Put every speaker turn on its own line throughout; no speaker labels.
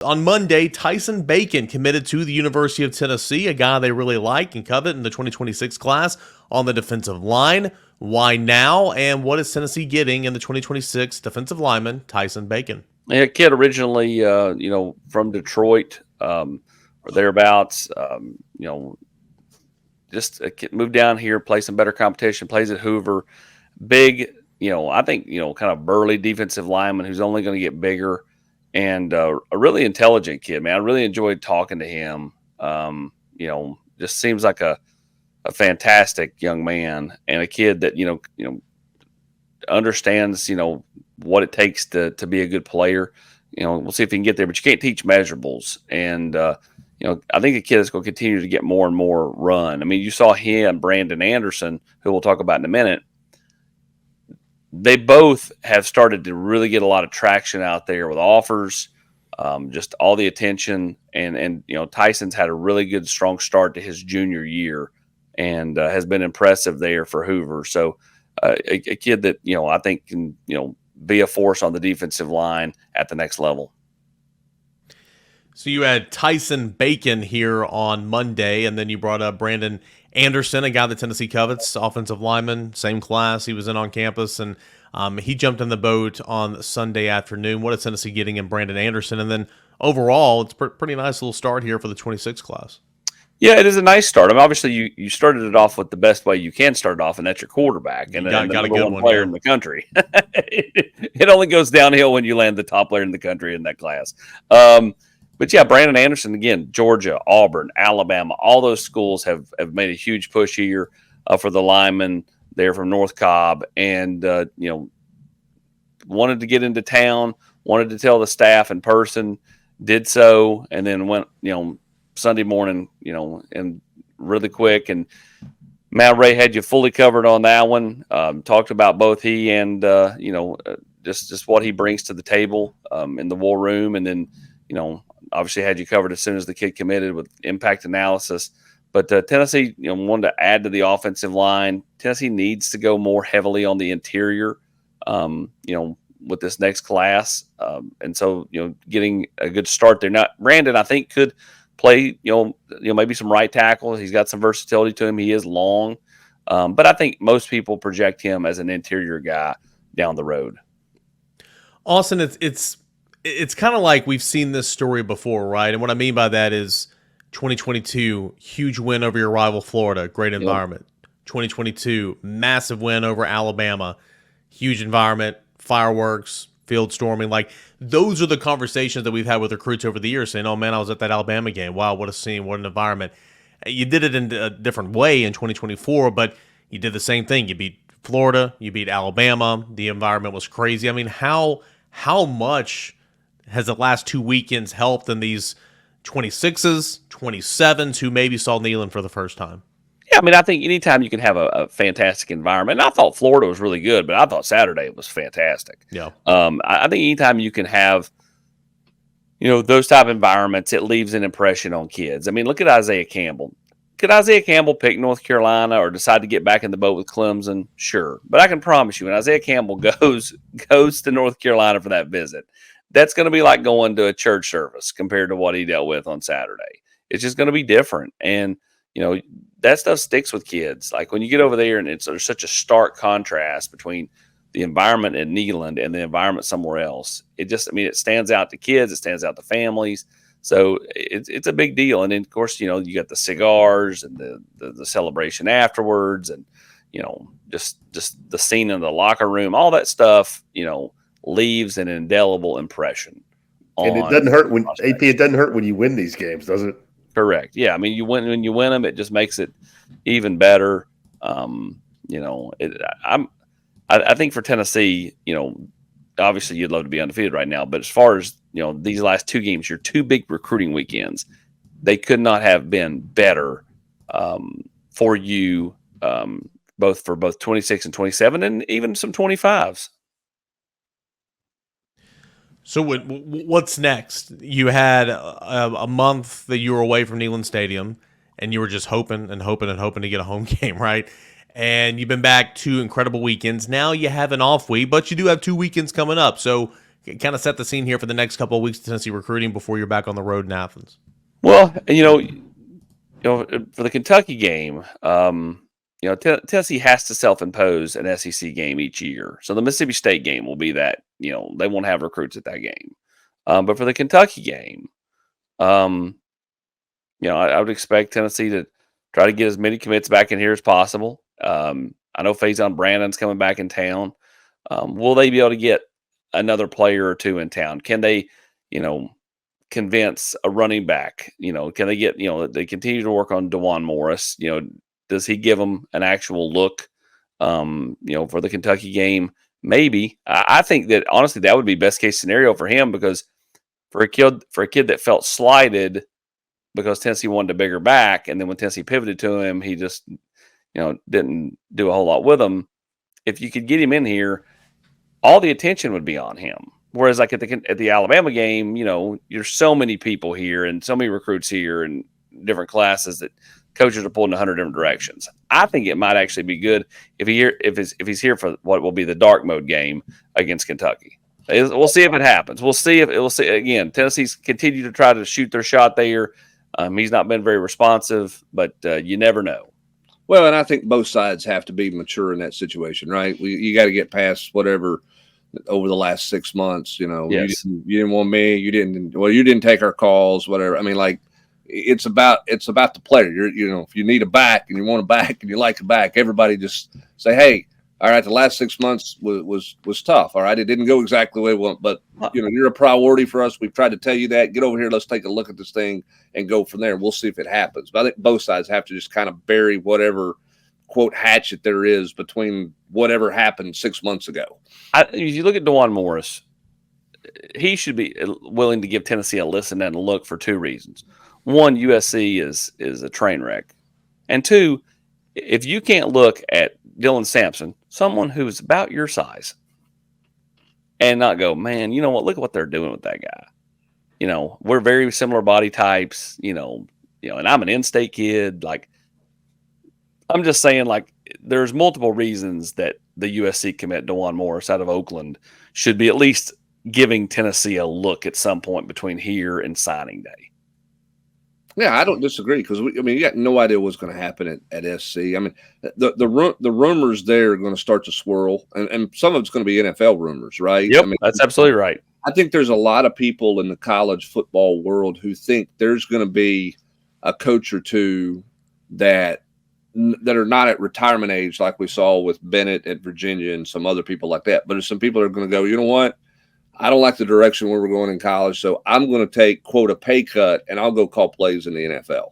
On Monday, Tyson Bacon committed to the University of Tennessee, a guy they really like and covet in the 2026 class on the defensive line. Why now, and what is Tennessee getting in the 2026 defensive lineman, Tyson Bacon?
A kid originally, from Detroit or thereabouts. Just a kid moved down here, play some better competition, plays at Hoover. Big, I think, kind of burly defensive lineman who's only going to get bigger, and a really intelligent kid, man. I really enjoyed talking to him. Just seems like a fantastic young man and a kid that, understands, what it takes to be a good player. We'll see if he can get there, but you can't teach measurables. And, I think the kid is going to continue to get more and more run. I mean, you saw him, Brandon Anderson, who we'll talk about in a minute. They both have started to really get a lot of traction out there with offers, just all the attention. And Tyson's had a really good, strong start to his junior year and has been impressive there for Hoover. So a kid that, I think can, be a force on the defensive line at the next level.
So you had Tyson Bacon here on Monday, and then you brought up Brandon Anderson, a guy that Tennessee covets, offensive lineman, same class. He was in on campus, and he jumped in the boat on Sunday afternoon. What is Tennessee getting in Brandon Anderson? And then overall, it's pretty nice little start here for the 26 class.
Yeah, it is a nice start. I mean, obviously, you started it off with the best way you can start it off, and that's your quarterback and the number one player in the country. It only goes downhill when you land the top player in the country in that class. But yeah, Brandon Anderson, again, Georgia, Auburn, Alabama, all those schools have made a huge push here for the linemen there from North Cobb, and wanted to get into town, wanted to tell the staff in person, did so, and then went Sunday morning, and really quick. And Matt Ray had you fully covered on that one. Talked about both he and just what he brings to the table in the war room, and then obviously had you covered as soon as the kid committed with impact analysis. But Tennessee, wanted to add to the offensive line. Tennessee needs to go more heavily on the interior, with this next class. And so, getting a good start there. Now, Brandon, I think, could play, maybe some right tackle. He's got some versatility to him. He is long. But I think most people project him as an interior guy down the road.
Austin, it's kind of like we've seen this story before, right? And what I mean by that is 2022, huge win over your rival Florida, great environment. Yep. 2022, massive win over Alabama, huge environment, fireworks, field storming. Like, those are the conversations that we've had with recruits over the years saying, oh man, I was at that Alabama game. Wow, what a scene, what an environment. You did it in a different way in 2024, but you did the same thing. You beat Florida, you beat Alabama. The environment was crazy. I mean, how much has the last 2 weekends helped in these 26s, 27s who maybe saw Neyland for the first time?
Yeah, I mean, I think anytime you can have a fantastic environment, and I thought Florida was really good, but I thought Saturday was fantastic.
Yeah.
I think anytime you can have, those type of environments, it leaves an impression on kids. I mean, look at Isaiah Campbell. Could Isaiah Campbell pick North Carolina or decide to get back in the boat with Clemson? Sure. But I can promise you, when Isaiah Campbell goes to North Carolina for that visit, that's going to be like going to a church service compared to what he dealt with on Saturday. It's just going to be different. And, that stuff sticks with kids. Like when you get over there and there's such a stark contrast between the environment in Neyland and the environment somewhere else. It stands out to kids. It stands out to families. So it's a big deal. And then, of course, you got the cigars and the celebration afterwards, and, just the scene in the locker room, all that stuff, leaves an indelible impression.
And it doesn't hurt it doesn't hurt when you win these games, does it?
Correct. Yeah. I mean, when you win them, it just makes it even better. I think for Tennessee, obviously you'd love to be undefeated right now, but as far as, these last 2 games, your 2 big recruiting weekends, they could not have been better for you, both 26 and 27 and even some 25s.
So what's next? You had a month that you were away from Neyland Stadium, and you were just hoping to get a home game, right? And you've been back 2 incredible weekends. Now you have an off week, but you do have 2 weekends coming up. So kind of set the scene here for the next couple of weeks of Tennessee recruiting before you're back on the road in Athens.
Well, for the Kentucky game, Tennessee has to self-impose an SEC game each year. So the Mississippi State game will be that, they won't have recruits at that game. But for the Kentucky game, I would expect Tennessee to try to get as many commits back in here as possible. I know Faison Brandon's coming back in town. Will they be able to get another player or two in town? Can they, convince a running back? Can they get, they continue to work on DeJuan Morris? Does he give them an actual look, for the Kentucky game? Maybe. I think that honestly that would be best case scenario for him, because for a kid that felt slighted because Tennessee wanted a bigger back, and then when Tennessee pivoted to him, he just didn't do a whole lot with him. If you could get him in here, all the attention would be on him. Whereas like at the Alabama game, you're so many people here and so many recruits here and different classes that coaches are pulling 100 different directions. I think it might actually be good if he's here for what will be the dark mode game against Kentucky. We'll see if it happens. We'll see again. Tennessee's continued to try to shoot their shot there. He's not been very responsive, but you never know.
Well, and I think both sides have to be mature in that situation, right? You got to get past whatever over the last 6 months.
Yes.
You didn't want me. You didn't take our calls, whatever. I mean, like it's about the player. If you need a back and you want a back and you like a back, everybody just say, hey, all right, the last 6 months was tough. All right, it didn't go exactly the way we want, but you're a priority for us. We've tried to tell you that. Get over here. Let's take a look at this thing and go from there. We'll see if it happens. But I think both sides have to just kind of bury whatever quote hatchet there is between whatever happened 6 months ago.
If you look at DeJuan Morris, he should be willing to give Tennessee a listen and a look for two reasons. One, USC is a train wreck, and two, if you can't look at Dylan Sampson, someone who's about your size, and not go, man, you know what? Look at what they're doing with that guy. We're very similar body types. And I'm an in-state kid. Like, I'm just saying, like, there's multiple reasons that the USC commit DeJuan Morris out of Oakland should be at least giving Tennessee a look at some point between here and signing day.
Yeah, I don't disagree because you got no idea what's going to happen at SC. I mean, the rumors there are going to start to swirl, and some of it's going to be NFL rumors, right?
Yep, that's absolutely right.
I think there's a lot of people in the college football world who think there's going to be a coach or two that are not at retirement age, like we saw with Bennett at Virginia and some other people like that. But there's some people that are going to go, you know what? I don't like the direction where we're going in college, so I'm going to take, quote, a pay cut, and I'll go call plays in the NFL.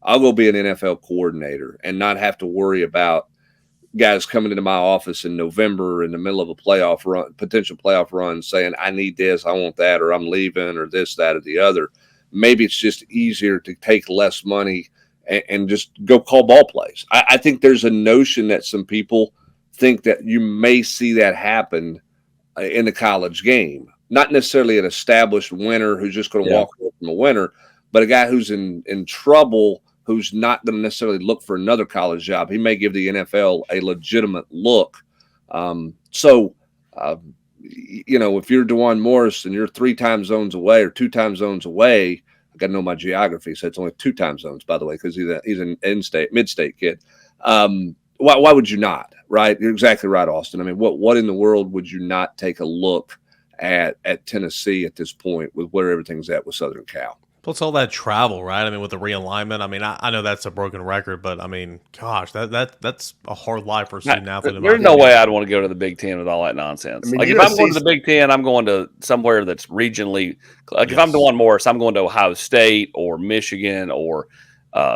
I'll go be an NFL coordinator and not have to worry about guys coming into my office in November in the middle of a potential playoff run saying, I need this, I want that, or I'm leaving, or this, that, or the other. Maybe it's just easier to take less money and just go call ball plays. I think there's a notion that some people think that you may see that happen in the college game. Not necessarily an established winner who's just going to walk away from a winner, but a guy who's in trouble, who's not going to necessarily look for another college job. He may give the NFL a legitimate look. If you're DeJuan Morris and you're 3 time zones away or 2 time zones away, I got to know my geography, so it's only 2 time zones, by the way, because he's an mid-state kid. Why would you not, right? You're exactly right, Austin. I mean, what in the world would you not take a look at Tennessee at this point with where everything's at with Southern Cal?
Plus all that travel, right? I mean, with the realignment, I mean, I know that's a broken record, but I mean, gosh, that's a hard life for a student athlete.
There's no way I'd want to go to the Big Ten with all that nonsense. I mean, like, if I'm going to the Big Ten, I'm going to somewhere that's regionally. Like, if I'm DeJuan Morris, I'm going to Ohio State or Michigan or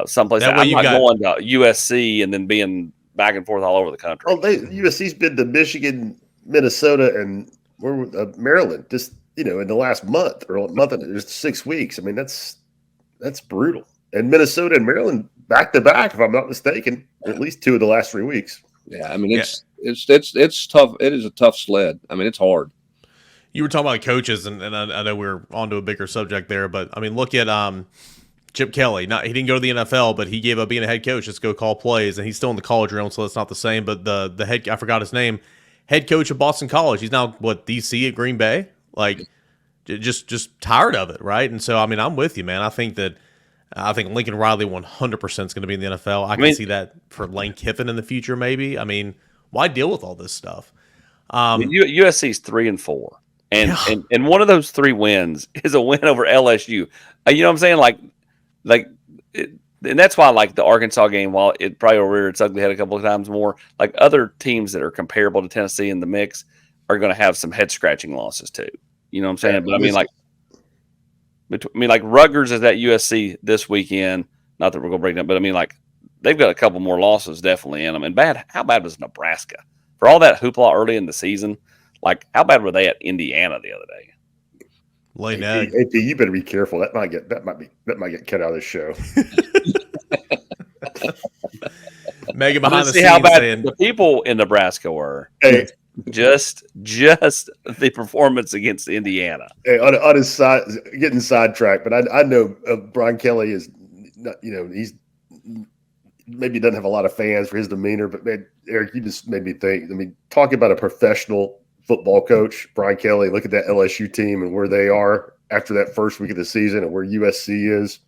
someplace. I'm not going to USC and then being back and forth all over the country.
Oh, USC's been to Michigan, Minnesota, and Maryland just in the last month and just 6 weeks. I mean, that's brutal. And Minnesota and Maryland back to back, if I'm not mistaken, at least 2 of the last 3 weeks.
Yeah, I mean it's tough. It is a tough sled. I mean, it's hard.
You were talking about coaches, and I know we're onto a bigger subject there, but I mean, look at Chip Kelly. He didn't go to the NFL, but he gave up being a head coach just to go call plays, and he's still in the college realm, so it's not the same. But the head, I forgot his name, head coach of Boston College. He's now DC at Green Bay. Like, just tired of it, right? And so, I mean, I'm with you, man. I think Lincoln Riley 100% is going to be in the NFL. I can see that for Lane Kiffin in the future, maybe. I mean, why deal with all this stuff?
USC's 3-4, and,
Yeah.
and one of those 3 wins is a win over LSU. You know what I'm saying? And that's why, like, the Arkansas game, while it probably will rear its ugly head a couple of times more, like other teams that are comparable to Tennessee in the mix are going to have some head scratching losses too. You know what I'm saying? But I mean, like Rutgers is at USC this weekend. Not that we're going to break down, but I mean, like, they've got a couple more losses definitely in them. And how bad was Nebraska for all that hoopla early in the season? Like, how bad were they at Indiana the other day?
Laying egg.
AP, you better be careful. That might get cut out of this show.
Megan behind the
See
scenes
how bad
saying,
the people in Nebraska were.
Hey,
Just the performance against Indiana.
hey, on his side, getting sidetracked, but I know Brian Kelly is not, he's maybe doesn't have a lot of fans for his demeanor, but man, Eric, you just made me think. I mean, talking about a professional football coach, Brian Kelly, look at that LSU team and where they are after that first week of the season and where USC is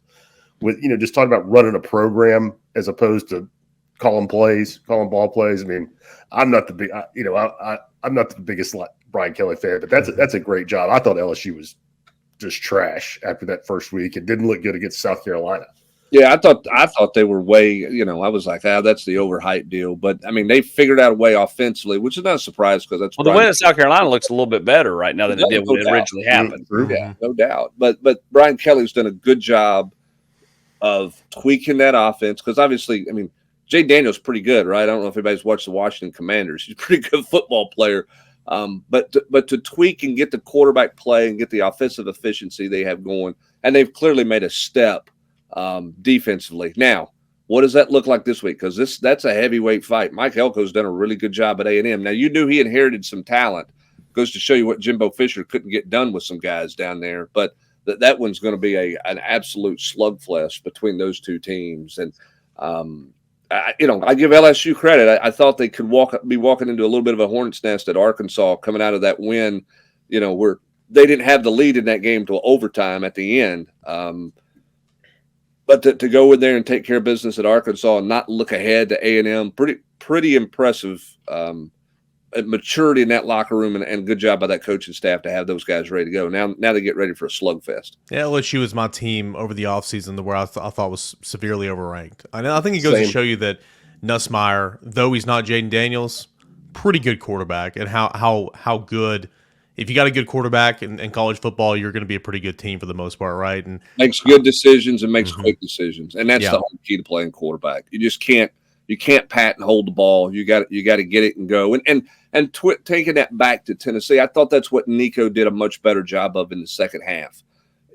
with, just talking about running a program as opposed to calling ball plays. I mean, I'm not I'm not the biggest Brian Kelly fan, but that's a great job. I thought LSU was just trash after that first week. It didn't look good against South Carolina.
Yeah, I thought they were way, I was like, that's the overhyped deal. But I mean, they figured out a way offensively, which is not a surprise because that's
the win at South Carolina looks a little bit better right now than it did when it originally happened.
Yeah, no doubt. But Brian Kelly's done a good job of tweaking that offense because obviously, I mean, Jay Daniels pretty good, right? I don't know if anybody's watched the Washington Commanders. He's a pretty good football player. But to tweak and get the quarterback play and get the offensive efficiency they have going, and they've clearly made a step defensively. Now, what does that look like this week? Because that's a heavyweight fight. Mike Elko's done a really good job at A&M. Now, you knew he inherited some talent. Goes to show you what Jimbo Fisher couldn't get done with some guys down there. But that one's going to be an absolute slugfest between those two teams. And I give LSU credit. I thought they could be walking into a little bit of a hornet's nest at Arkansas coming out of that win, where they didn't have the lead in that game till overtime at the end. But to go in there and take care of business at Arkansas and not look ahead to A&M, pretty impressive maturity in that locker room and good job by that coaching staff to have those guys ready to go. Now they get ready for a slugfest.
Yeah, LSU was my team over the offseason where I thought was severely overranked. I think it goes to show you that Nussmeier, though he's not Jaden Daniels, pretty good quarterback, and how good. If you got a good quarterback in college football, you're going to be a pretty good team for the most part, right? And
makes good decisions and makes quick decisions, and that's the whole key to playing quarterback. You just can't pat and hold the ball. You got to get it and go. And taking that back to Tennessee, I thought that's what Nico did a much better job of in the second half.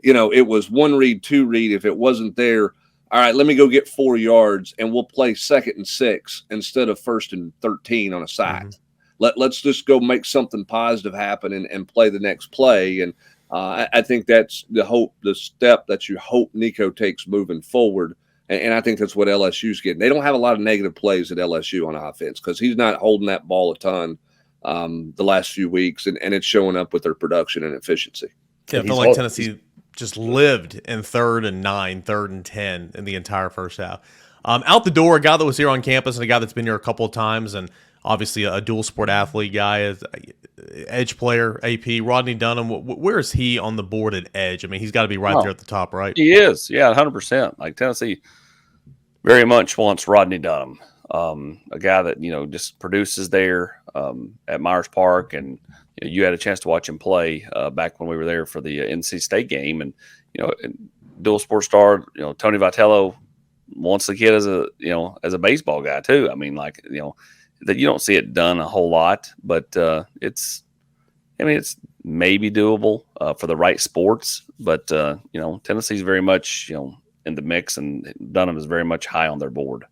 It was 1 read, 2 read. If it wasn't there, all right, let me go get 4 yards, and we'll play 2nd and 6 instead of 1st and 13 on a side. Let's just go make something positive happen and play the next play. And I think that's the step that you hope Nico takes moving forward. And I think that's what LSU's getting. They don't have a lot of negative plays at LSU on offense because he's not holding that ball a ton the last few weeks, and it's showing up with their production and efficiency.
Yeah, I feel like Tennessee just lived in 3rd and 9, 3rd and 10 in the entire first half. Out the door, a guy that was here on campus and a guy that's been here a couple of times, and obviously a dual sport athlete guy, edge player, AP, Rodney Dunham. Where is he on the board at edge? I mean, he's got to be right there at the top, right?
He is, yeah, 100%. Like Tennessee very much wants Rodney Dunham, a guy that just produces there at Myers Park, and you had a chance to watch him play back when we were there for the NC State game, and dual sport star, Tony Vitello wants the kid as a baseball guy too. I mean, that you don't see it done a whole lot, but it's maybe doable for the right sports. But Tennessee's very much in the mix, and Dunham is very much high on their board.